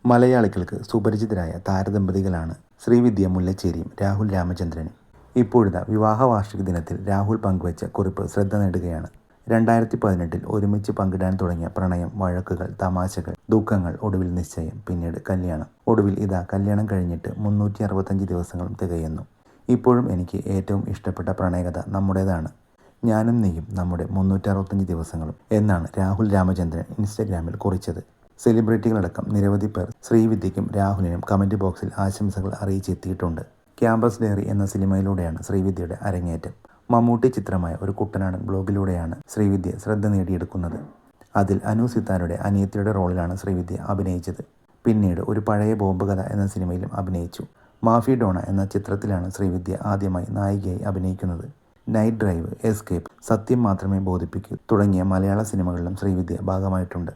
മലയാളികൾക്ക് സുപരിചിതരായ താരദമ്പതികളാണ് ശ്രീവിദ്യ മുല്ലച്ചേരിയും രാഹുൽ രാമചന്ദ്രനും. ഇപ്പോഴത്തെ വിവാഹ വാർഷിക ദിനത്തിൽ രാഹുൽ പങ്കുവച്ച കുറിപ്പ് ശ്രദ്ധ നേടുകയാണ്. 2018 ഒരുമിച്ച് പങ്കിടാൻ തുടങ്ങിയ പ്രണയം, വഴക്കുകൾ, തമാശകൾ, ദുഃഖങ്ങൾ, ഒടുവിൽ നിശ്ചയം, പിന്നീട് കല്യാണം. ഒടുവിൽ ഇതാ കല്യാണം കഴിഞ്ഞിട്ട് 365 ദിവസങ്ങളും തികയുന്നു. ഇപ്പോഴും എനിക്ക് ഏറ്റവും ഇഷ്ടപ്പെട്ട പ്രണയകഥ നമ്മുടേതാണ്. ഞാനും നീയും നമ്മുടെ 365 ദിവസങ്ങളും എന്നാണ് രാഹുൽ രാമചന്ദ്രൻ ഇൻസ്റ്റഗ്രാമിൽ കുറിച്ചത്. സെലിബ്രിറ്റികളടക്കം നിരവധി പേർ ശ്രീവിദ്യയ്ക്കും രാഹുലിനും കമന്റ് ബോക്സിൽ ആശംസകൾ അറിയിച്ചെത്തിയിട്ടുണ്ട്. ക്യാമ്പസ് ഡയറി എന്ന സിനിമയിലൂടെയാണ് ശ്രീവിദ്യയുടെ അരങ്ങേറ്റം. മമ്മൂട്ടി ചിത്രമായ ഒരു കുട്ടനാടൻ ബ്ലോഗിലൂടെയാണ് ശ്രീവിദ്യ ശ്രദ്ധ നേടിയെടുക്കുന്നത്. അതിൽ അനു സിത്താരുടെ അനിയത്തിയുടെ റോളിലാണ് ശ്രീവിദ്യ അഭിനയിച്ചത്. പിന്നീട് ഒരു പഴയ ബോംബ് കഥ എന്ന സിനിമയിലും അഭിനയിച്ചു. മാഫി ഡോണ എന്ന ചിത്രത്തിലാണ് ശ്രീവിദ്യ ആദ്യമായി നായികയായി അഭിനയിക്കുന്നത്. നൈറ്റ് ഡ്രൈവ്, എസ്കേപ്പ്, സത്യം മാത്രമേ ബോധിപ്പിക്കൂ തുടങ്ങിയ മലയാള സിനിമകളിലും ശ്രീവിദ്യ ഭാഗമായിട്ടുണ്ട്.